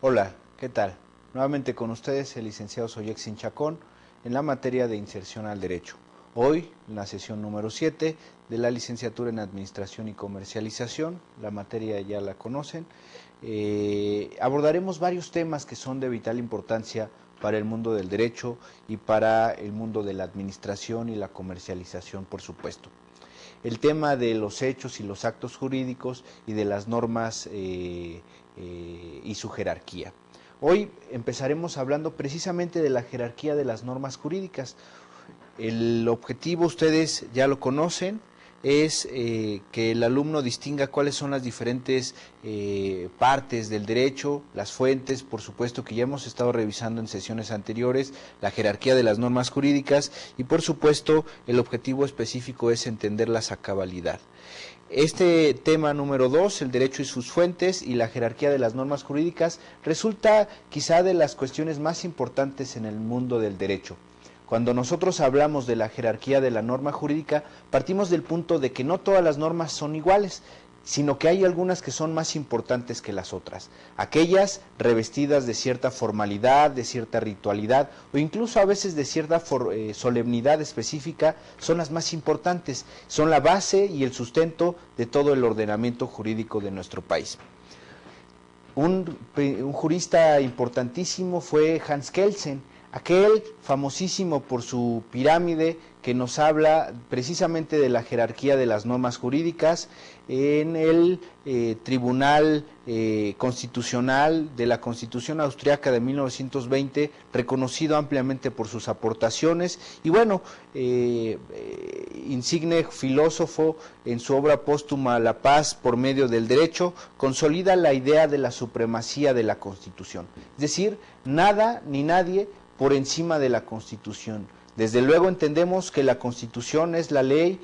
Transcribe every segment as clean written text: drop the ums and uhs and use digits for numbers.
Hola, ¿qué tal? Nuevamente con ustedes el licenciado Soyexin Chacón en la materia de inserción al derecho. Hoy, en la sesión número 7 de la licenciatura en Administración y Comercialización, la materia ya la conocen, abordaremos varios temas que son de vital importancia para el mundo del derecho y para el mundo de la administración y la comercialización, por supuesto. El tema de los hechos y los actos jurídicos y de las normas y su jerarquía. Hoy empezaremos hablando precisamente de la jerarquía de las normas jurídicas. El objetivo, ustedes ya lo conocen, es que el alumno distinga cuáles son las diferentes partes del derecho, las fuentes, por supuesto que ya hemos estado revisando en sesiones anteriores, la jerarquía de las normas jurídicas y por supuesto el objetivo específico es entenderlas a cabalidad. Este tema número 2, el derecho y sus fuentes y la jerarquía de las normas jurídicas, resulta quizá de las cuestiones más importantes en el mundo del derecho. Cuando nosotros hablamos de la jerarquía de la norma jurídica, partimos del punto de que no todas las normas son iguales, sino que hay algunas que son más importantes que las otras. Aquellas revestidas de cierta formalidad, de cierta ritualidad o incluso a veces de cierta solemnidad específica son las más importantes, son la base y el sustento de todo el ordenamiento jurídico de nuestro país. Un jurista importantísimo fue Hans Kelsen, aquel famosísimo por su pirámide que nos habla precisamente de la jerarquía de las normas jurídicas en el Tribunal Constitucional de la Constitución Austriaca de 1920, reconocido ampliamente por sus aportaciones y bueno, insigne filósofo en su obra póstuma La paz por medio del derecho, consolida la idea de la supremacía de la Constitución, es decir, nada ni nadie por encima de la Constitución. Desde luego entendemos que la Constitución es la ley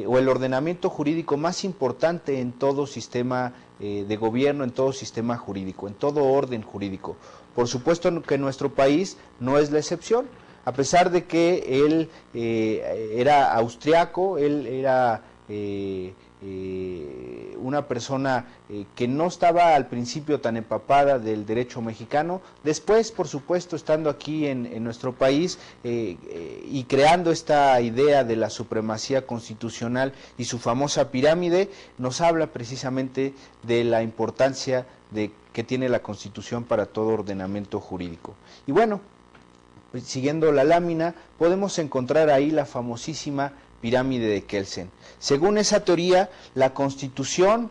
o el ordenamiento jurídico más importante en todo sistema de gobierno, en todo sistema jurídico, en todo orden jurídico. Por supuesto que nuestro país no es la excepción, a pesar de que él era austriaco, él era una persona que no estaba al principio tan empapada del derecho mexicano, después por supuesto estando aquí en nuestro país y creando esta idea de la supremacía constitucional y su famosa pirámide, nos habla precisamente de la importancia que tiene la Constitución para todo ordenamiento jurídico. Y bueno, siguiendo la lámina, podemos encontrar ahí la famosísima pirámide de Kelsen. Según esa teoría, la Constitución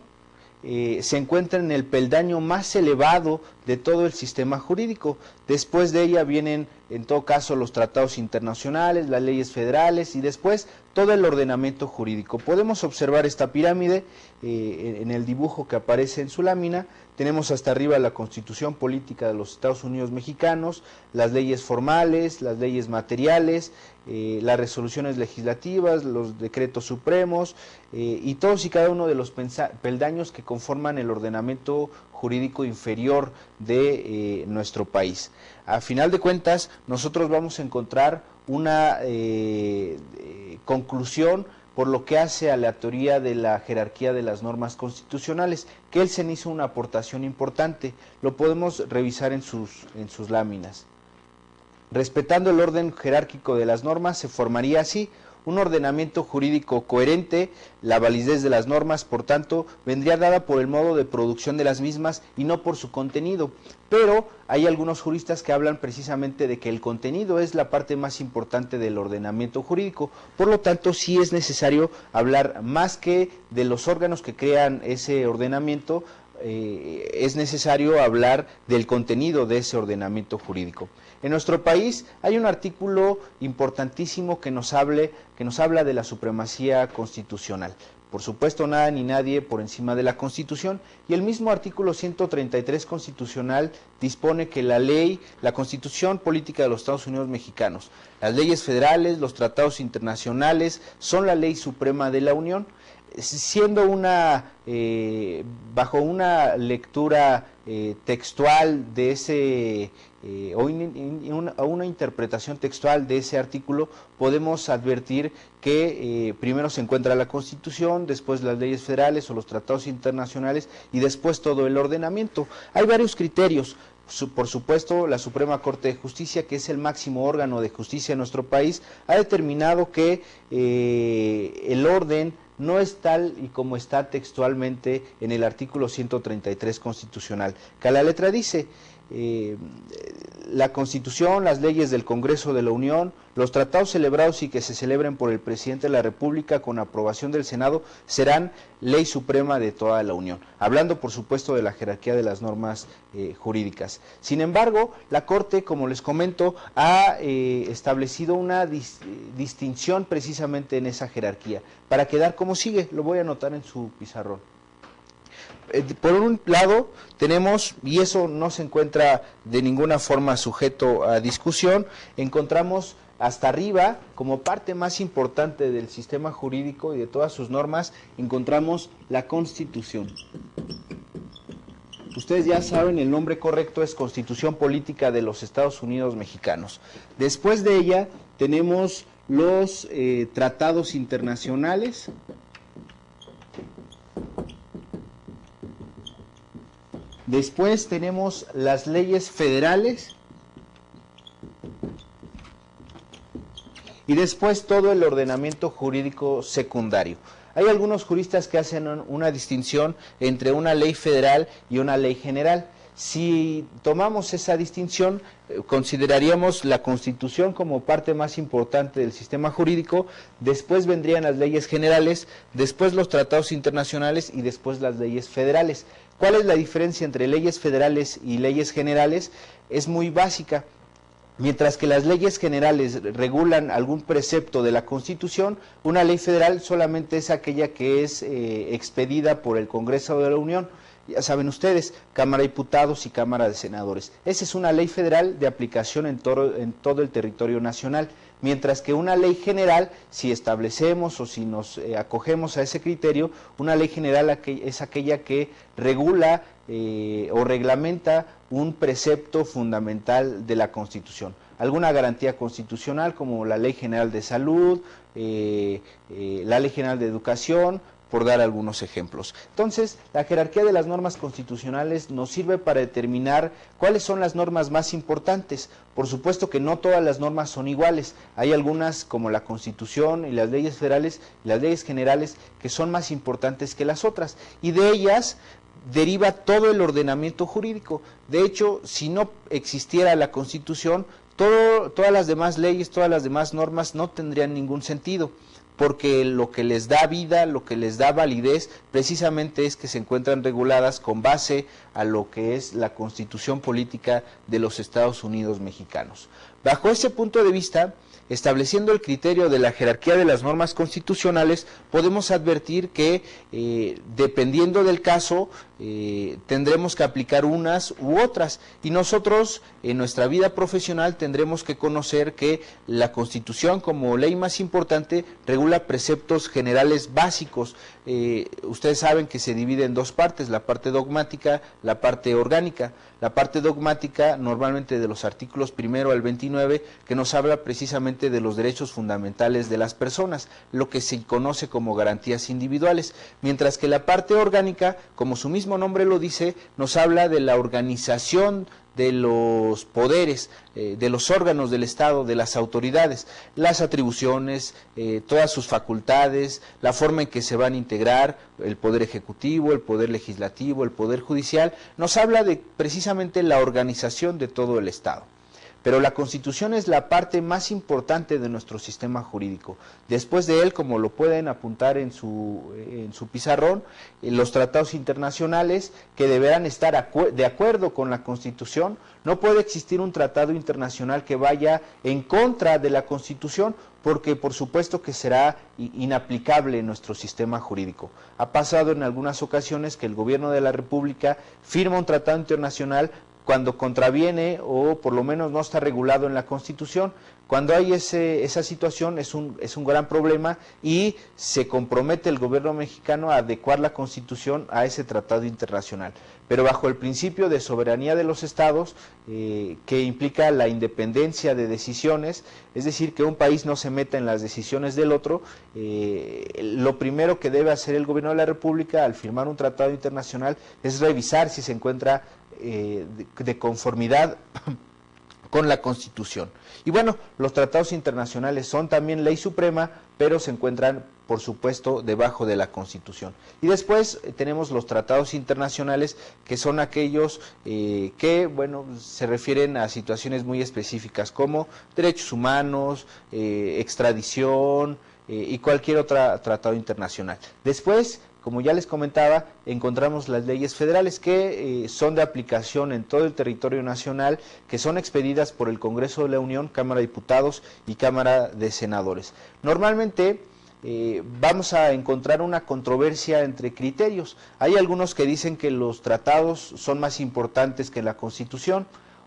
se encuentra en el peldaño más elevado de todo el sistema jurídico. Después de ella vienen, en todo caso, los tratados internacionales, las leyes federales y después todo el ordenamiento jurídico. Podemos observar esta pirámide en el dibujo que aparece en su lámina. Tenemos hasta arriba la Constitución Política de los Estados Unidos Mexicanos, las leyes formales, las leyes materiales, las resoluciones legislativas, los decretos supremos y todos y cada uno de los peldaños que conforman el ordenamiento jurídico inferior de nuestro país. A final de cuentas, nosotros vamos a encontrar una conclusión por lo que hace a la teoría de la jerarquía de las normas constitucionales. Kelsen hizo una aportación importante, lo podemos revisar en sus láminas. Respetando el orden jerárquico de las normas, se formaría así un ordenamiento jurídico coherente. La validez de las normas, por tanto, vendría dada por el modo de producción de las mismas y no por su contenido. Pero hay algunos juristas que hablan precisamente de que el contenido es la parte más importante del ordenamiento jurídico. Por lo tanto, sí es necesario hablar más que de los órganos que crean ese ordenamiento, es necesario hablar del contenido de ese ordenamiento jurídico. En nuestro país hay un artículo importantísimo que nos habla de la supremacía constitucional. Por supuesto, nada ni nadie por encima de la Constitución, y el mismo artículo 133 constitucional dispone que la ley, la Constitución Política de los Estados Unidos Mexicanos, las leyes federales, los tratados internacionales son la ley suprema de la Unión, siendo bajo una lectura textual de ese o una interpretación textual de ese artículo, podemos advertir que primero se encuentra la Constitución, después las leyes federales o los tratados internacionales y después todo el ordenamiento. Hay varios criterios Por supuesto, la Suprema Corte de Justicia, que es el máximo órgano de justicia en nuestro país, ha determinado que el orden no es tal y como está textualmente en el artículo 133 constitucional, que a la letra dice: la Constitución, las leyes del Congreso de la Unión, los tratados celebrados y que se celebren por el Presidente de la República con aprobación del Senado serán ley suprema de toda la Unión, hablando por supuesto de la jerarquía de las normas jurídicas. Sin embargo, la Corte, como les comento, ha establecido una distinción precisamente en esa jerarquía, para quedar como sigue. Lo voy a anotar en su pizarrón. Por un lado tenemos, y eso no se encuentra de ninguna forma sujeto a discusión, encontramos hasta arriba, como parte más importante del sistema jurídico y de todas sus normas, encontramos la Constitución. Ustedes ya saben, el nombre correcto es Constitución Política de los Estados Unidos Mexicanos. Después de ella tenemos los tratados internacionales. Después tenemos las leyes federales y después todo el ordenamiento jurídico secundario. Hay algunos juristas que hacen una distinción entre una ley federal y una ley general. Si tomamos esa distinción, consideraríamos la Constitución como parte más importante del sistema jurídico, después vendrían las leyes generales, después los tratados internacionales y después las leyes federales. ¿Cuál es la diferencia entre leyes federales y leyes generales? Es muy básica. Mientras que las leyes generales regulan algún precepto de la Constitución, una ley federal solamente es aquella que es expedida por el Congreso de la Unión. Ya saben ustedes, Cámara de Diputados y Cámara de Senadores. Esa es una ley federal de aplicación en todo el territorio nacional. Mientras que una ley general, si establecemos o si nos acogemos a ese criterio, una ley general es aquella que regula o reglamenta un precepto fundamental de la Constitución. Alguna garantía constitucional como la Ley General de Salud, la Ley General de Educación, por dar algunos ejemplos. Entonces, la jerarquía de las normas constitucionales nos sirve para determinar cuáles son las normas más importantes. Por supuesto que no todas las normas son iguales. Hay algunas, como la Constitución y las leyes federales y las leyes generales, que son más importantes que las otras. Y de ellas deriva todo el ordenamiento jurídico. De hecho, si no existiera la Constitución, todas las demás leyes, todas las demás normas no tendrían ningún sentido, porque lo que les da vida, lo que les da validez, precisamente es que se encuentran reguladas con base a lo que es la Constitución Política de los Estados Unidos Mexicanos. Bajo ese punto de vista, estableciendo el criterio de la jerarquía de las normas constitucionales, podemos advertir que dependiendo del caso tendremos que aplicar unas u otras, y nosotros en nuestra vida profesional tendremos que conocer que la Constitución, como ley más importante, regula preceptos generales básicos. Ustedes saben que se divide en dos partes, la parte dogmática, la parte orgánica. La parte dogmática, normalmente de los artículos 1 al 29, que nos habla precisamente de los derechos fundamentales de las personas, lo que se conoce como garantías individuales, mientras que la parte orgánica, como su mismo nombre lo dice, nos habla de la organización de los poderes, de los órganos del Estado, de las autoridades, las atribuciones, todas sus facultades, la forma en que se van a integrar el Poder Ejecutivo, el Poder Legislativo, el Poder Judicial, nos habla de precisamente la organización de todo el Estado. Pero la Constitución es la parte más importante de nuestro sistema jurídico. Después de él, como lo pueden apuntar en su pizarrón, los tratados internacionales que deberán estar de acuerdo con la Constitución. No puede existir un tratado internacional que vaya en contra de la Constitución, porque por supuesto que será inaplicable en nuestro sistema jurídico. Ha pasado en algunas ocasiones que el gobierno de la República firma un tratado internacional cuando contraviene o por lo menos no está regulado en la Constitución. Cuando hay esa situación es un gran problema y se compromete el gobierno mexicano a adecuar la Constitución a ese tratado internacional, pero bajo el principio de soberanía de los estados, que implica la independencia de decisiones, es decir, que un país no se meta en las decisiones del otro. Lo primero que debe hacer el gobierno de la República al firmar un tratado internacional es revisar si se encuentra de conformidad con la Constitución. Y bueno, los tratados internacionales son también ley suprema, pero se encuentran, por supuesto, debajo de la Constitución. Y después tenemos los tratados internacionales, que son aquellos que, bueno, se refieren a situaciones muy específicas, como derechos humanos, extradición y cualquier otro tratado internacional. Después, como ya les comentaba, encontramos las leyes federales que son de aplicación en todo el territorio nacional, que son expedidas por el Congreso de la Unión, Cámara de Diputados y Cámara de Senadores. Normalmente vamos a encontrar una controversia entre criterios. Hay algunos que dicen que los tratados son más importantes que la Constitución.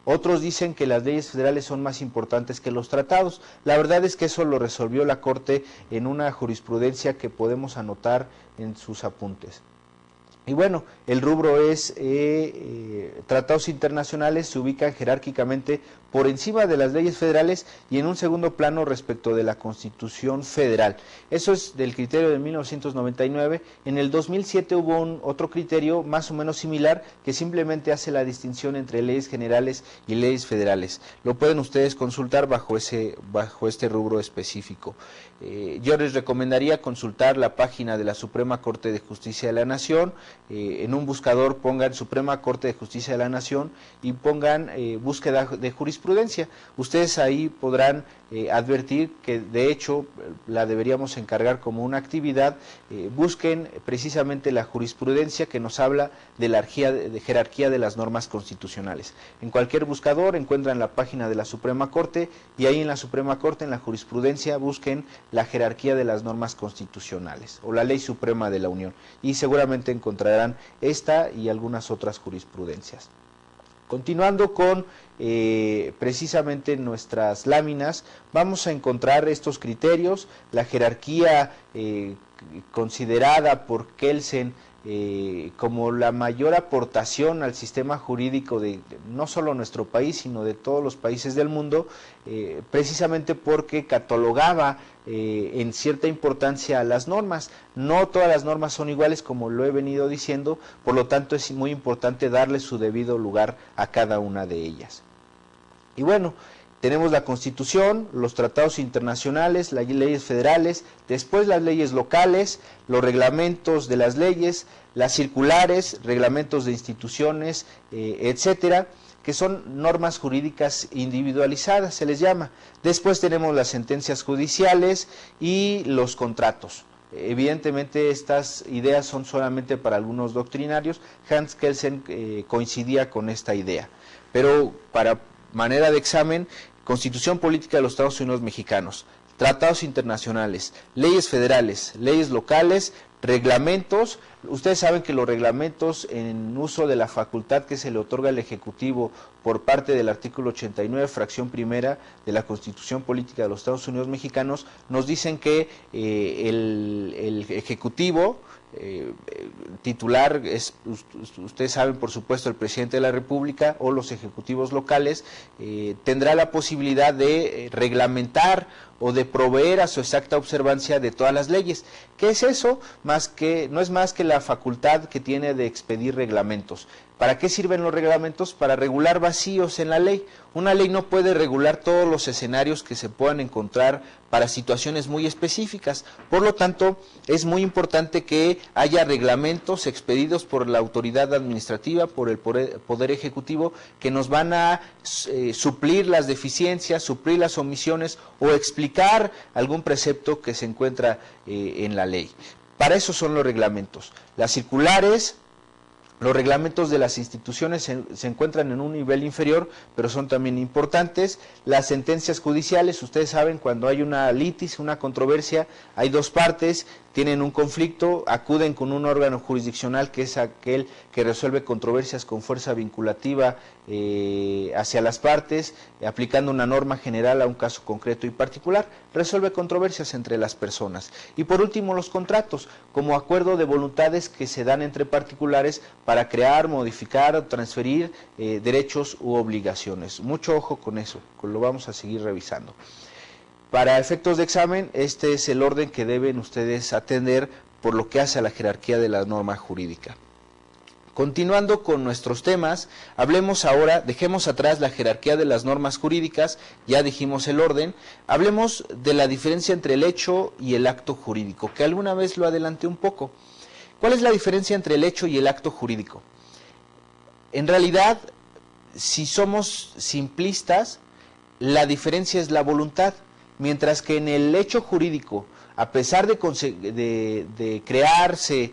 Otros dicen que las leyes federales son más importantes que los tratados. La verdad es que eso lo resolvió la Corte en una jurisprudencia que podemos anotar en sus apuntes. Y bueno, el rubro es tratados internacionales, se ubican jerárquicamente por encima de las leyes federales y en un segundo plano respecto de la Constitución Federal. Eso es del criterio de 1999. En el 2007 hubo otro criterio más o menos similar que simplemente hace la distinción entre leyes generales y leyes federales. Lo pueden ustedes consultar bajo este rubro específico. Yo les recomendaría consultar la página de la Suprema Corte de Justicia de la Nación. En un buscador pongan Suprema Corte de Justicia de la Nación y pongan búsqueda de jurisprudencia. Ustedes ahí podrán advertir que de hecho la deberíamos encargar como una actividad. Busquen precisamente la jurisprudencia que nos habla de la jerarquía de las normas constitucionales. En cualquier buscador encuentran la página de la Suprema Corte y ahí en la Suprema Corte, en la jurisprudencia, busquen la jerarquía de las normas constitucionales o la Ley Suprema de la Unión y seguramente encontrarán esta y algunas otras jurisprudencias. Continuando con precisamente nuestras láminas, vamos a encontrar estos criterios, la jerarquía considerada por Kelsen como la mayor aportación al sistema jurídico de no solo nuestro país, sino de todos los países del mundo, precisamente porque catalogaba en cierta importancia a las normas. No todas las normas son iguales, como lo he venido diciendo, por lo tanto es muy importante darle su debido lugar a cada una de ellas. Y bueno, tenemos la Constitución, los tratados internacionales, las leyes federales, después las leyes locales, los reglamentos de las leyes, las circulares, reglamentos de instituciones, etcétera, que son normas jurídicas individualizadas, se les llama. Después tenemos las sentencias judiciales y los contratos. Evidentemente estas ideas son solamente para algunos doctrinarios. Hans Kelsen coincidía con esta idea, pero para manera de examen: Constitución Política de los Estados Unidos Mexicanos, tratados internacionales, leyes federales, leyes locales, reglamentos. Ustedes saben que los reglamentos, en uso de la facultad que se le otorga al Ejecutivo por parte del artículo 89, fracción primera de la Constitución Política de los Estados Unidos Mexicanos, nos dicen que el Ejecutivo titular es, ustedes saben, por supuesto, el presidente de la República o los ejecutivos locales, tendrá la posibilidad de reglamentar o de proveer a su exacta observancia de todas las leyes. ¿Qué es eso? No es más que la facultad que tiene de expedir reglamentos. ¿Para qué sirven los reglamentos? Para regular vacíos en la ley. Una ley no puede regular todos los escenarios que se puedan encontrar para situaciones muy específicas. Por lo tanto, es muy importante que haya reglamentos expedidos por la autoridad administrativa, por el Poder Ejecutivo, que nos van a suplir las deficiencias, suplir las omisiones o explicar algún precepto que se encuentra en la ley. Para eso son los reglamentos. Las circulares, los reglamentos de las instituciones se encuentran en un nivel inferior, pero son también importantes. Las sentencias judiciales, ustedes saben, cuando hay una litis, una controversia, hay dos partes, tienen un conflicto, acuden con un órgano jurisdiccional que es aquel que resuelve controversias con fuerza vinculativa hacia las partes, aplicando una norma general a un caso concreto y particular, resuelve controversias entre las personas. Y por último, los contratos, como acuerdo de voluntades que se dan entre particulares para crear, modificar o transferir derechos u obligaciones. Mucho ojo con eso, lo vamos a seguir revisando. Para efectos de examen, este es el orden que deben ustedes atender por lo que hace a la jerarquía de la norma jurídica. Continuando con nuestros temas, hablemos ahora, dejemos atrás la jerarquía de las normas jurídicas, ya dijimos el orden, hablemos de la diferencia entre el hecho y el acto jurídico, que alguna vez lo adelanté un poco. ¿Cuál es la diferencia entre el hecho y el acto jurídico? En realidad, si somos simplistas, la diferencia es la voluntad, mientras que en el hecho jurídico, a pesar de crearse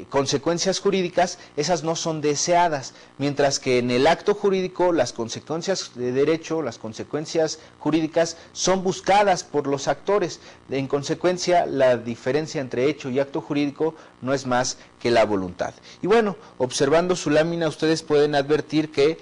consecuencias jurídicas, esas no son deseadas, mientras que en el acto jurídico las consecuencias de derecho, las consecuencias jurídicas son buscadas por los actores. En consecuencia, la diferencia entre hecho y acto jurídico no es más que la voluntad. Y bueno, observando su lámina, ustedes pueden advertir que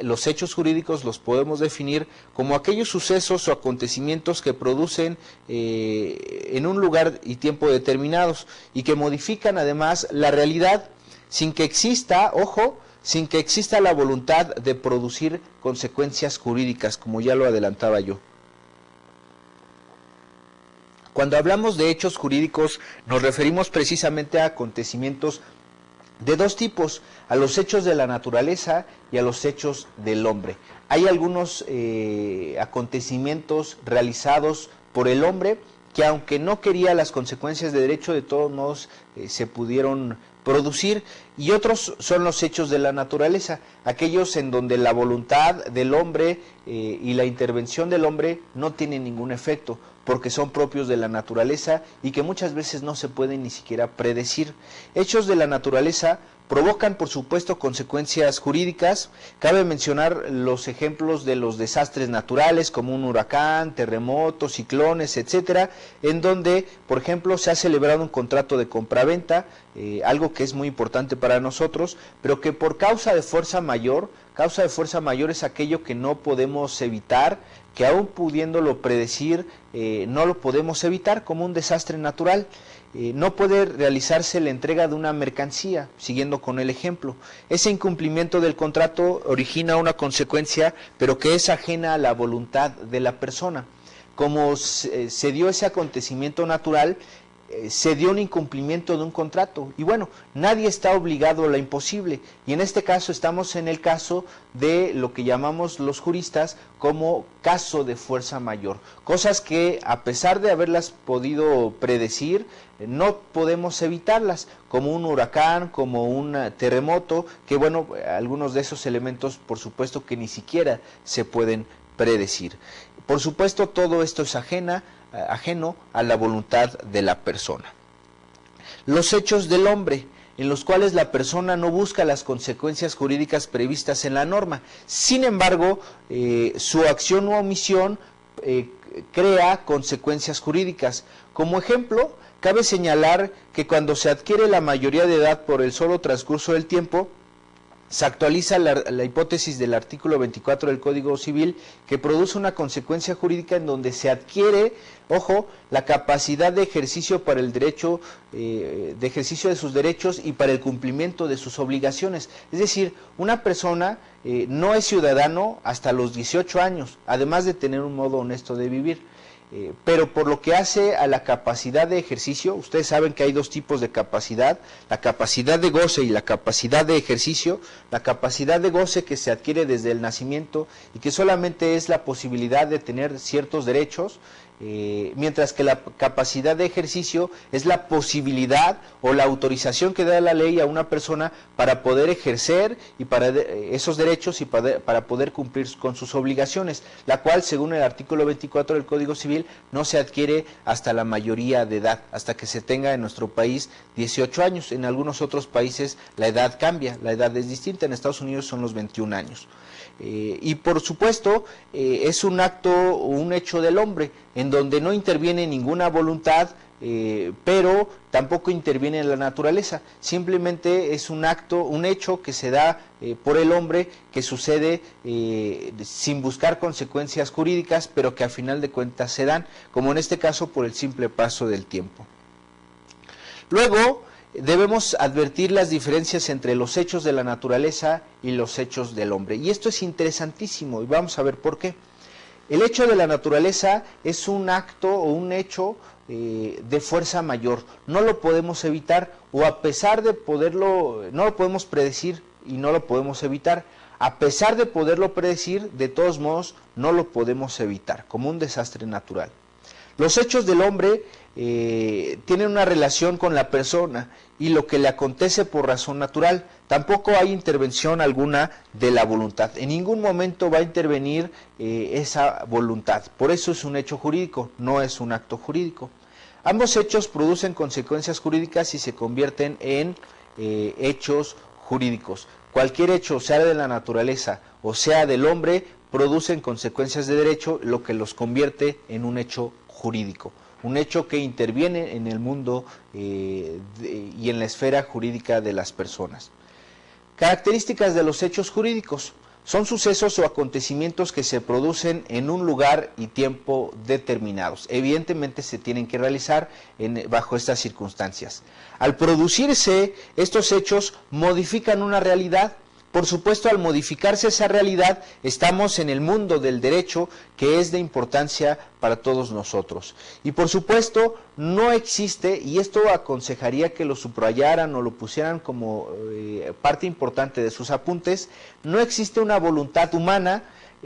los hechos jurídicos los podemos definir como aquellos sucesos o acontecimientos que producen en un lugar y tiempo determinados y que modifican además la realidad sin que exista, ojo, sin que exista la voluntad de producir consecuencias jurídicas, como ya lo adelantaba yo. Cuando hablamos de hechos jurídicos nos referimos precisamente a acontecimientos de dos tipos, a los hechos de la naturaleza y a los hechos del hombre. Hay algunos acontecimientos realizados por el hombre que, aunque no quería las consecuencias de derecho, de todos modos se pudieron producir, y otros son los hechos de la naturaleza, aquellos en donde la voluntad del hombre y la intervención del hombre no tienen ningún efecto, porque son propios de la naturaleza y que muchas veces no se pueden ni siquiera predecir. Hechos de la naturaleza provocan, por supuesto, consecuencias jurídicas. Cabe mencionar los ejemplos de los desastres naturales, como un huracán, terremotos, ciclones, etcétera, en donde, por ejemplo, se ha celebrado un contrato de compraventa, algo que es muy importante para nosotros, pero que por causa de fuerza mayor es aquello que no podemos evitar, que aún pudiéndolo predecir, no lo podemos evitar, como un desastre natural. No puede realizarse la entrega de una mercancía, siguiendo con el ejemplo. Ese incumplimiento del contrato origina una consecuencia, pero que es ajena a la voluntad de la persona. Como se dio ese acontecimiento natural, se dio un incumplimiento de un contrato, y bueno, nadie está obligado a lo imposible, y en este caso estamos en el caso de lo que llamamos los juristas como caso de fuerza mayor, cosas que a pesar de haberlas podido predecir, no podemos evitarlas, como un huracán, como un terremoto, que bueno, algunos de esos elementos por supuesto que ni siquiera se pueden predecir. Por supuesto, todo esto es ajeno a la voluntad de la persona. Los hechos del hombre, en los cuales la persona no busca las consecuencias jurídicas previstas en la norma. Sin embargo, su acción u omisión crea consecuencias jurídicas. Como ejemplo, cabe señalar que cuando se adquiere la mayoría de edad por el solo transcurso del tiempo, se actualiza la hipótesis del artículo 24 del Código Civil, que produce una consecuencia jurídica en donde se adquiere, ojo, la capacidad de ejercicio para el derecho, de ejercicio de sus derechos y para el cumplimiento de sus obligaciones. Es decir, una persona no es ciudadano hasta los 18 años, además de tener un modo honesto de vivir. Pero por lo que hace a la capacidad de ejercicio, ustedes saben que hay dos tipos de capacidad, la capacidad de goce y la capacidad de ejercicio. La capacidad de goce que se adquiere desde el nacimiento y que solamente es la posibilidad de tener ciertos derechos, mientras que la capacidad de ejercicio es la posibilidad o la autorización que da la ley a una persona para poder ejercer y para esos derechos y para poder cumplir con sus obligaciones, la cual, según el artículo 24 del Código Civil, no se adquiere hasta la mayoría de edad, hasta que se tenga en nuestro país 18 años. En algunos otros países la edad cambia, la edad es distinta, en Estados Unidos son los 21 años. Y por supuesto es un acto o un hecho del hombre en donde no interviene ninguna voluntad pero tampoco interviene en la naturaleza, simplemente es un acto, un hecho que se da por el hombre, que sucede sin buscar consecuencias jurídicas, pero que a final de cuentas se dan, como en este caso por el simple paso del tiempo. Luego, debemos advertir las diferencias entre los hechos de la naturaleza y los hechos del hombre, y esto es interesantísimo, y vamos a ver por qué. El hecho de la naturaleza es un acto o un hecho de fuerza mayor, no lo podemos evitar, o a pesar de poderlo, no lo podemos predecir y no lo podemos evitar, a pesar de poderlo predecir, de todos modos no lo podemos evitar, como un desastre natural. Los hechos del hombre tienen una relación con la persona y lo que le acontece por razón natural. Tampoco hay intervención alguna de la voluntad. En ningún momento va a intervenir esa voluntad. Por eso es un hecho jurídico, no es un acto jurídico. Ambos hechos producen consecuencias jurídicas y se convierten en hechos jurídicos. Cualquier hecho, sea de la naturaleza o sea del hombre, producen consecuencias de derecho, lo que los convierte en un hecho jurídico. Un hecho que interviene en el mundo y en la esfera jurídica de las personas. Características de los hechos jurídicos. Son sucesos o acontecimientos que se producen en un lugar y tiempo determinados. Evidentemente se tienen que realizar bajo estas circunstancias. Al producirse, estos hechos modifican una realidad. Por supuesto, al modificarse esa realidad, estamos en el mundo del derecho, que es de importancia para todos nosotros. Y por supuesto, no existe, y esto aconsejaría que lo subrayaran o lo pusieran como parte importante de sus apuntes, no existe una voluntad humana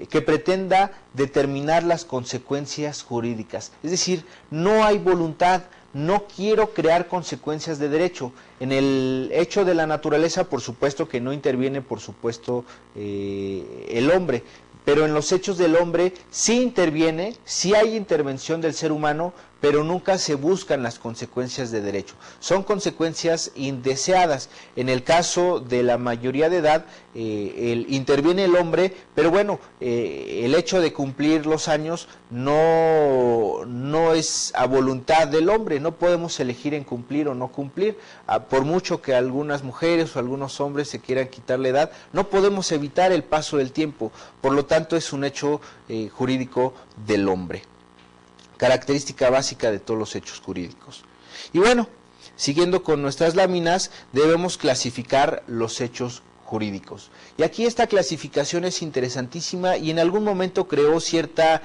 que pretenda determinar las consecuencias jurídicas. Es decir, no hay voluntad. No quiero crear consecuencias de derecho. En el hecho de la naturaleza, por supuesto que no interviene, por supuesto, el hombre, pero en los hechos del hombre sí interviene, sí hay intervención del ser humano, pero nunca se buscan las consecuencias de derecho. Son consecuencias indeseadas. En el caso de la mayoría de edad, interviene el hombre, pero bueno, el hecho de cumplir los años no es a voluntad del hombre, no podemos elegir en cumplir o no cumplir. Por mucho que algunas mujeres o algunos hombres se quieran quitar la edad, no podemos evitar el paso del tiempo, por lo tanto es un hecho jurídico del hombre. Característica básica de todos los hechos jurídicos. Y bueno, siguiendo con nuestras láminas, debemos clasificar los hechos jurídicos. Y aquí esta clasificación es interesantísima y en algún momento creó cierta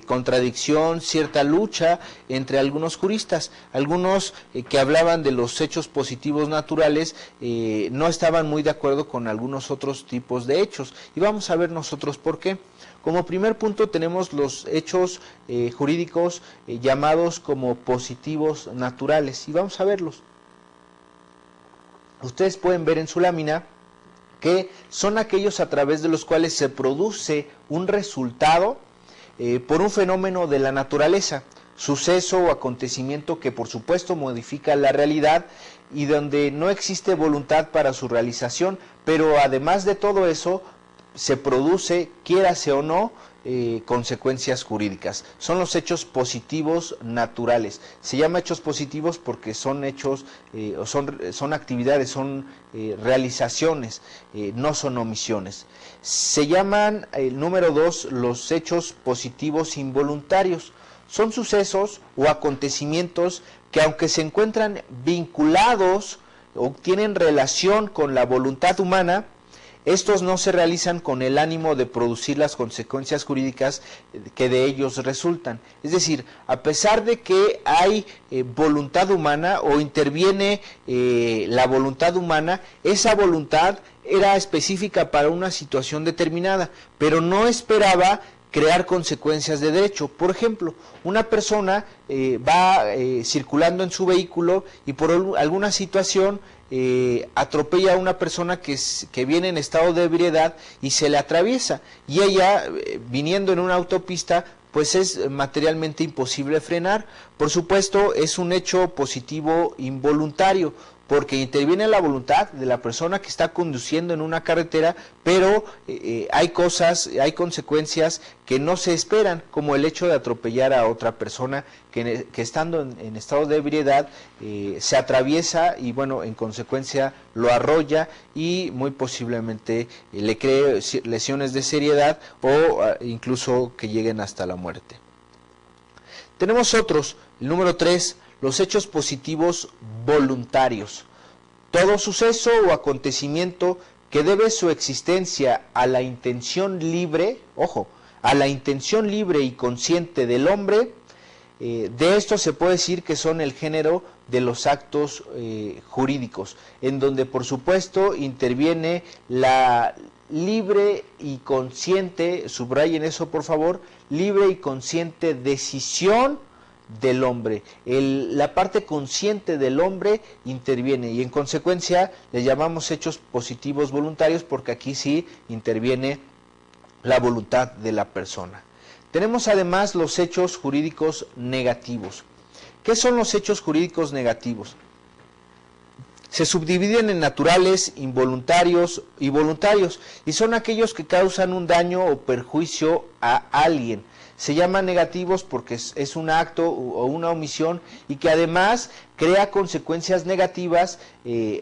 contradicción, cierta lucha entre algunos juristas. Algunos que hablaban de los hechos positivos naturales no estaban muy de acuerdo con algunos otros tipos de hechos. Y vamos a ver nosotros por qué. Como primer punto tenemos los hechos jurídicos llamados como positivos naturales y vamos a verlos. Ustedes pueden ver en su lámina que son aquellos a través de los cuales se produce un resultado por un fenómeno de la naturaleza, suceso o acontecimiento que por supuesto modifica la realidad y donde no existe voluntad para su realización, pero además de todo eso se produce, quiérase o no, consecuencias jurídicas. Son los hechos positivos naturales. Se llama hechos positivos porque son hechos, son actividades, son realizaciones, no son omisiones. Se llaman, número 2, los hechos positivos involuntarios. Son sucesos o acontecimientos que aunque se encuentran vinculados o tienen relación con la voluntad humana, estos no se realizan con el ánimo de producir las consecuencias jurídicas que de ellos resultan. Es decir, a pesar de que hay voluntad humana o interviene la voluntad humana, esa voluntad era específica para una situación determinada, pero no esperaba crear consecuencias de derecho. Por ejemplo, una persona va circulando en su vehículo y por alguna situación atropella a una persona que viene en estado de ebriedad y se le atraviesa, y ella viniendo en una autopista pues es materialmente imposible frenar. Por supuesto es un hecho positivo involuntario. porque interviene la voluntad de la persona que está conduciendo en una carretera, pero hay consecuencias que no se esperan, como el hecho de atropellar a otra persona que estando en estado de ebriedad se atraviesa y bueno, en consecuencia lo arrolla y muy posiblemente le cree lesiones de seriedad o incluso que lleguen hasta la muerte. Tenemos otros, el número 3, los hechos positivos voluntarios. Todo suceso o acontecimiento que debe su existencia a la intención libre, ojo, a la intención libre y consciente del hombre, de esto se puede decir que son el género de los actos jurídicos, en donde por supuesto interviene la libre y consciente, subrayen eso por favor, libre y consciente decisión del hombre. La parte consciente del hombre interviene y en consecuencia le llamamos hechos positivos voluntarios porque aquí sí interviene la voluntad de la persona. Tenemos además los hechos jurídicos negativos. ¿Qué son los hechos jurídicos negativos? Se subdividen en naturales, involuntarios y voluntarios, y son aquellos que causan un daño o perjuicio a alguien. Se llaman negativos porque es un acto o una omisión y que además crea consecuencias negativas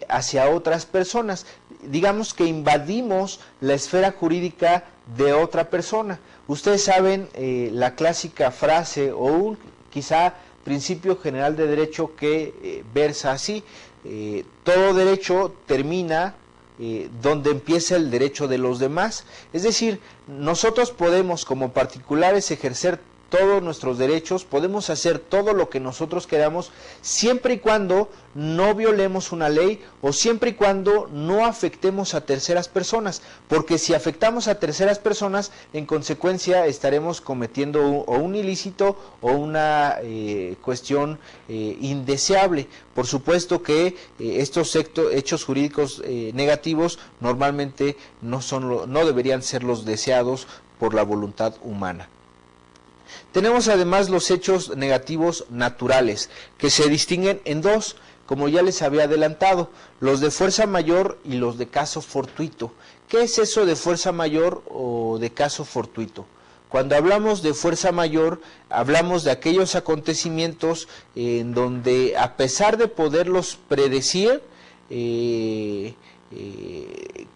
hacia otras personas. Digamos que invadimos la esfera jurídica de otra persona. Ustedes saben la clásica frase o un quizá principio general de derecho que versa así: todo derecho termina donde empieza el derecho de los demás. Es decir, nosotros podemos como particulares ejercer todos nuestros derechos, podemos hacer todo lo que nosotros queramos, siempre y cuando no violemos una ley o siempre y cuando no afectemos a terceras personas, porque si afectamos a terceras personas, en consecuencia estaremos cometiendo o un ilícito o una cuestión indeseable. Por supuesto que estos hechos jurídicos negativos normalmente no deberían ser los deseados por la voluntad humana. Tenemos además los hechos negativos naturales, que se distinguen en dos, como ya les había adelantado, los de fuerza mayor y los de caso fortuito. ¿Qué es eso de fuerza mayor o de caso fortuito? Cuando hablamos de fuerza mayor, hablamos de aquellos acontecimientos en donde, a pesar de poderlos predecir,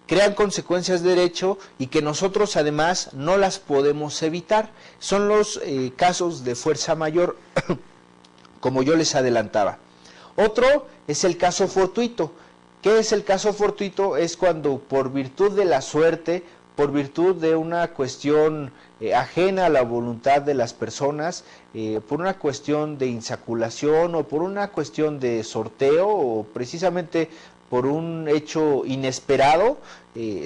crean consecuencias de derecho y que nosotros además no las podemos evitar. Son los casos de fuerza mayor, como yo les adelantaba. Otro es el caso fortuito. ¿Qué es el caso fortuito? Es cuando por virtud de la suerte, por virtud de una cuestión ajena a la voluntad de las personas, por una cuestión de insaculación o por una cuestión de sorteo o precisamente por un hecho inesperado,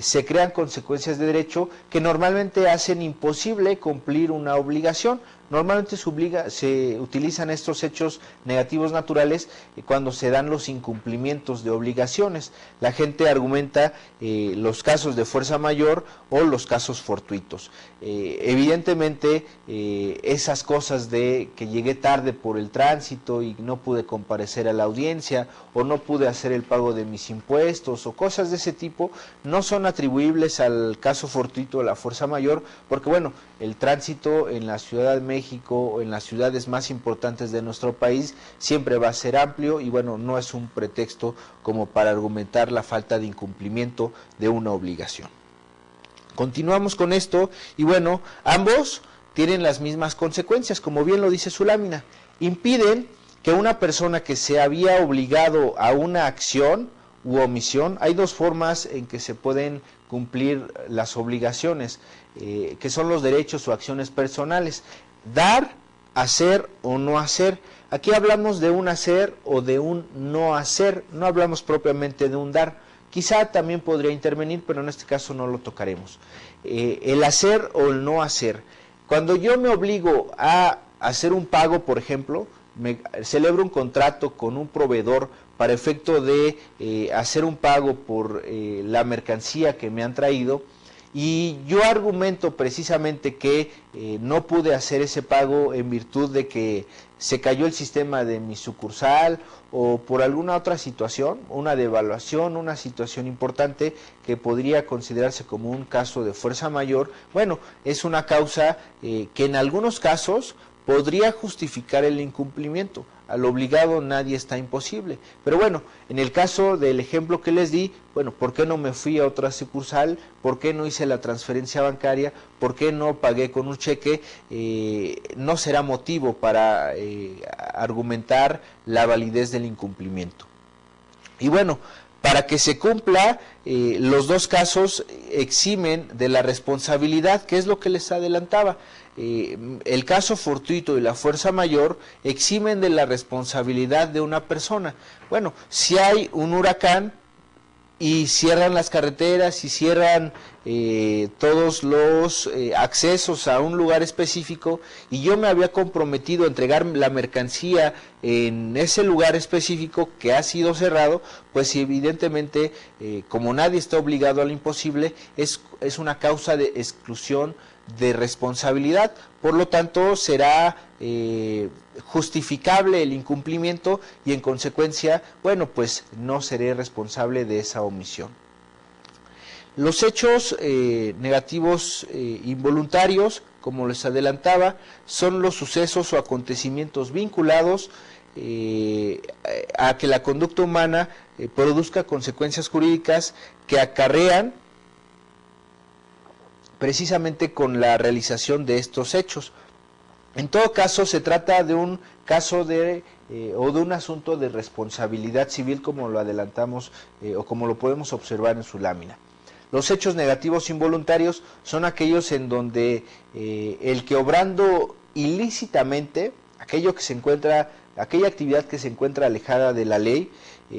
se crean consecuencias de derecho que normalmente hacen imposible cumplir una obligación. Normalmente se utilizan estos hechos negativos naturales cuando se dan los incumplimientos de obligaciones. La gente argumenta los casos de fuerza mayor o los casos fortuitos. Evidentemente, esas cosas de que llegué tarde por el tránsito y no pude comparecer a la audiencia o no pude hacer el pago de mis impuestos o cosas de ese tipo no son atribuibles al caso fortuito de la fuerza mayor, porque bueno, el tránsito en la Ciudad de México o en las ciudades más importantes de nuestro país siempre va a ser amplio y bueno, no es un pretexto como para argumentar la falta de incumplimiento de una obligación. Continuamos con esto y bueno, ambos tienen las mismas consecuencias, como bien lo dice su lámina. Impiden que una persona que se había obligado a una acción u omisión, hay dos formas en que se pueden cumplir las obligaciones, que son los derechos o acciones personales: dar, hacer o no hacer. Aquí hablamos de un hacer o de un no hacer, no hablamos propiamente de un dar. Quizá también podría intervenir, pero en este caso no lo tocaremos. El hacer o el no hacer. Cuando yo me obligo a hacer un pago, por ejemplo, celebro un contrato con un proveedor para efecto de hacer un pago por la mercancía que me han traído, Y yo argumento precisamente que no pude hacer ese pago en virtud de que se cayó el sistema de mi sucursal o por alguna otra situación, una devaluación, una situación importante que podría considerarse como un caso de fuerza mayor. Bueno, es una causa que en algunos casos podría justificar el incumplimiento. Al obligado nadie está imposible. Pero bueno, en el caso del ejemplo que les di, bueno, ¿por qué no me fui a otra sucursal? ¿Por qué no hice la transferencia bancaria? ¿Por qué no pagué con un cheque? No será motivo para argumentar la validez del incumplimiento. Y bueno, para que se cumpla, los dos casos eximen de la responsabilidad, que es lo que les adelantaba. El caso fortuito y la fuerza mayor eximen de la responsabilidad de una persona. Bueno, si hay un huracán y cierran las carreteras y cierran todos los accesos a un lugar específico y yo me había comprometido a entregar la mercancía en ese lugar específico que ha sido cerrado, pues evidentemente como nadie está obligado a lo imposible, es una causa de exclusión de responsabilidad, por lo tanto será justificable el incumplimiento y en consecuencia, bueno, pues no seré responsable de esa omisión. Los hechos negativos involuntarios, como les adelantaba, son los sucesos o acontecimientos vinculados a que la conducta humana produzca consecuencias jurídicas que acarrean precisamente con la realización de estos hechos. En todo caso, se trata de un caso o de un asunto de responsabilidad civil, como lo adelantamos o como lo podemos observar en su lámina. Los hechos negativos involuntarios son aquellos en donde el que obrando ilícitamente, aquella actividad que se encuentra alejada de la ley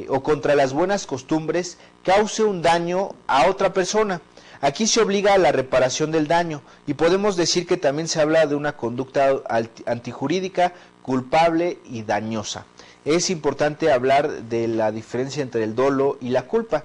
o contra las buenas costumbres, cause un daño a otra persona. Aquí se obliga a la reparación del daño y podemos decir que también se habla de una conducta antijurídica, culpable y dañosa. Es importante hablar de la diferencia entre el dolo y la culpa.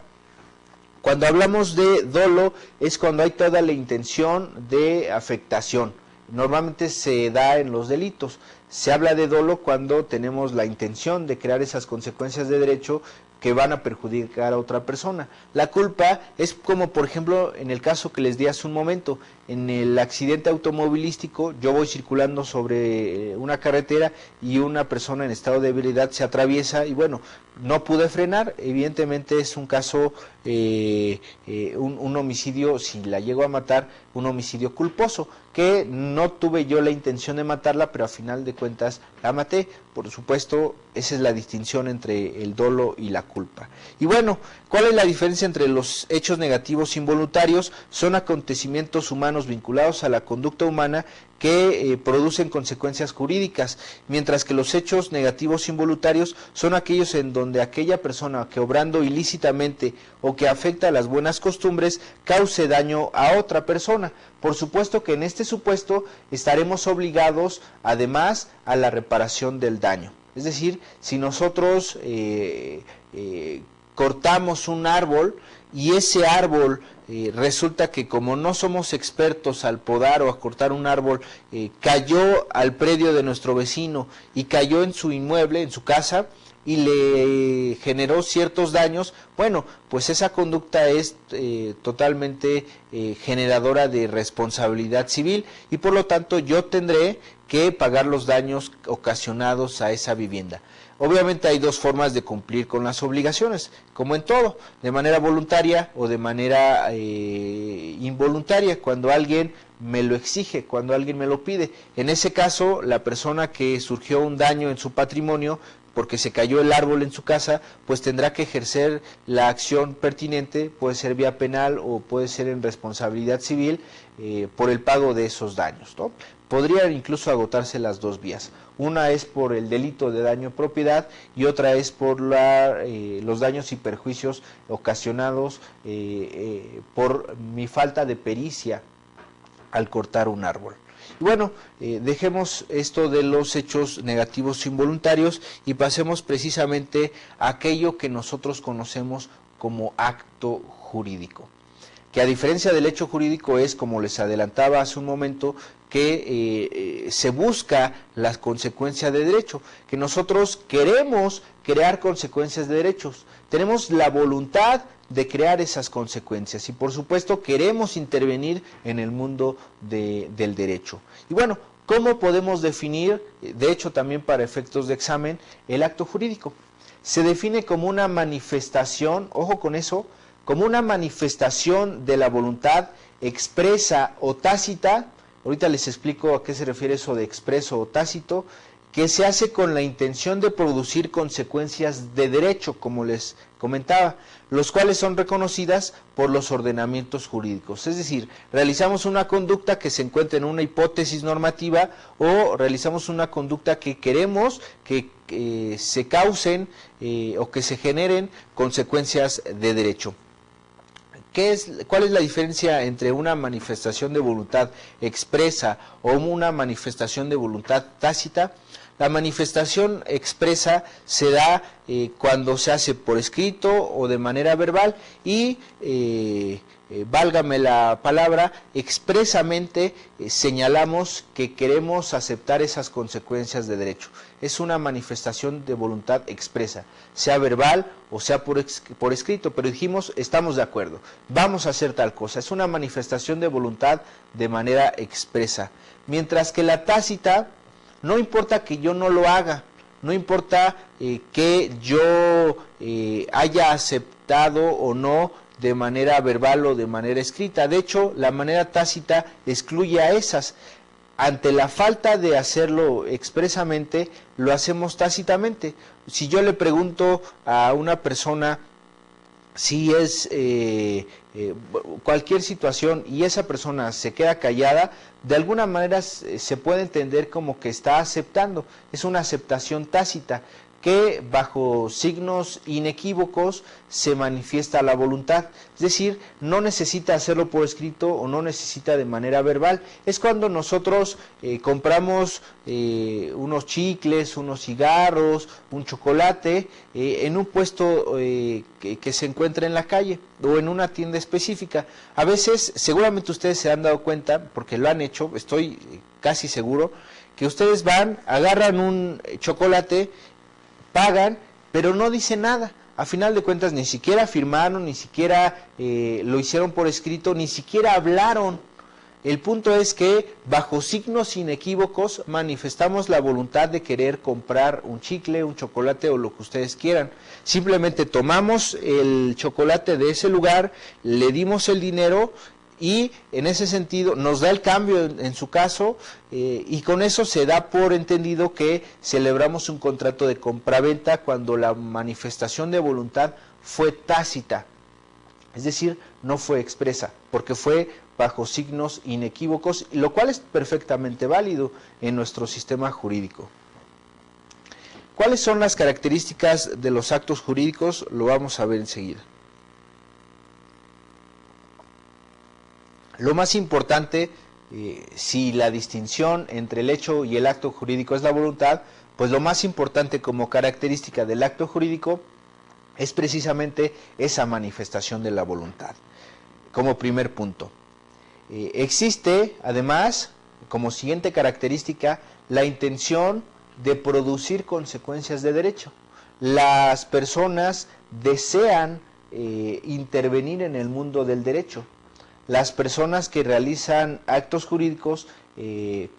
Cuando hablamos de dolo es cuando hay toda la intención de afectación. Normalmente se da en los delitos. Se habla de dolo cuando tenemos la intención de crear esas consecuencias de derecho que van a perjudicar a otra persona. La culpa es como, por ejemplo, en el caso que les di hace un momento, en el accidente automovilístico, yo voy circulando sobre una carretera y una persona en estado de ebriedad se atraviesa y bueno, no pude frenar, evidentemente es un caso, un homicidio, si la llego a matar, un homicidio culposo, que no tuve yo la intención de matarla, pero a final de cuentas la maté. Por supuesto, esa es la distinción entre el dolo y la culpa. Y bueno, ¿cuál es la diferencia entre los hechos negativos involuntarios? Son acontecimientos humanos vinculados a la conducta humana que producen consecuencias jurídicas, mientras que los hechos negativos involuntarios son aquellos en donde aquella persona que obrando ilícitamente o que afecta a las buenas costumbres cause daño a otra persona. Por supuesto que en este supuesto estaremos obligados además a la reparación del daño. Es decir, si nosotros cortamos un árbol y ese árbol resulta que como no somos expertos al podar o a cortar un árbol, cayó al predio de nuestro vecino y cayó en su inmueble, en su casa, y le generó ciertos daños, bueno, pues esa conducta es totalmente generadora de responsabilidad civil y por lo tanto yo tendré que pagar los daños ocasionados a esa vivienda. Obviamente hay dos formas de cumplir con las obligaciones, como en todo, de manera voluntaria o de manera involuntaria, cuando alguien me lo exige, cuando alguien me lo pide. En ese caso, la persona que surgió un daño en su patrimonio, porque se cayó el árbol en su casa, pues tendrá que ejercer la acción pertinente, puede ser vía penal o puede ser en responsabilidad civil por el pago de esos daños, ¿no? Podrían incluso agotarse las dos vías. Una es por el delito de daño a propiedad y otra es por los daños y perjuicios ocasionados por mi falta de pericia al cortar un árbol. Y bueno, dejemos esto de los hechos negativos involuntarios y pasemos precisamente a aquello que nosotros conocemos como acto jurídico. que a diferencia del hecho jurídico es, como les adelantaba hace un momento, que se busca las consecuencias de derecho, que nosotros queremos crear consecuencias de derechos, tenemos la voluntad de crear esas consecuencias y por supuesto queremos intervenir en el mundo del derecho. Y bueno, ¿cómo podemos definir, de hecho también para efectos de examen, el acto jurídico? Se define como una manifestación, ojo con eso, como una manifestación de la voluntad expresa o tácita. Ahorita les explico a qué se refiere eso de expreso o tácito, que se hace con la intención de producir consecuencias de derecho, como les comentaba, los cuales son reconocidas por los ordenamientos jurídicos. Es decir, realizamos una conducta que se encuentra en una hipótesis normativa o realizamos una conducta que queremos que se causen o que se generen consecuencias de derecho. ¿Cuál es la diferencia entre una manifestación de voluntad expresa o una manifestación de voluntad tácita? La manifestación expresa se da cuando se hace por escrito o de manera verbal y, válgame la palabra, expresamente señalamos que queremos aceptar esas consecuencias de derecho. Es una manifestación de voluntad expresa, sea verbal o sea por escrito, pero dijimos, estamos de acuerdo, vamos a hacer tal cosa. Es una manifestación de voluntad de manera expresa. Mientras que la tácita, no importa que yo no lo haga, no importa que yo haya aceptado o no de manera verbal o de manera escrita. De hecho, la manera tácita excluye a esas. Ante la falta de hacerlo expresamente, lo hacemos tácitamente. Si yo le pregunto a una persona si es cualquier situación y esa persona se queda callada, de alguna manera se puede entender como que está aceptando, es una aceptación tácita, que bajo signos inequívocos se manifiesta la voluntad, es decir, no necesita hacerlo por escrito o no necesita de manera verbal. Es cuando nosotros compramos unos chicles, unos cigarros, un chocolate en un puesto que se encuentra en la calle o en una tienda específica. A veces, seguramente ustedes se han dado cuenta, porque lo han hecho, estoy casi seguro, que ustedes van, agarran un chocolate, pagan, pero no dicen nada. A final de cuentas ni siquiera firmaron, ni siquiera lo hicieron por escrito, ni siquiera hablaron. El punto es que bajo signos inequívocos manifestamos la voluntad de querer comprar un chicle, un chocolate o lo que ustedes quieran. Simplemente tomamos el chocolate de ese lugar, le dimos el dinero y en ese sentido nos da el cambio en su caso y con eso se da por entendido que celebramos un contrato de compraventa cuando la manifestación de voluntad fue tácita, es decir, no fue expresa, porque fue bajo signos inequívocos, lo cual es perfectamente válido en nuestro sistema jurídico. ¿Cuáles son las características de los actos jurídicos? Lo vamos a ver enseguida. Lo más importante, si la distinción entre el hecho y el acto jurídico es la voluntad, pues lo más importante como característica del acto jurídico es precisamente esa manifestación de la voluntad. Como primer punto. Existe, además, como siguiente característica, la intención de producir consecuencias de derecho. Las personas desean intervenir en el mundo del derecho. Las personas que realizan actos jurídicos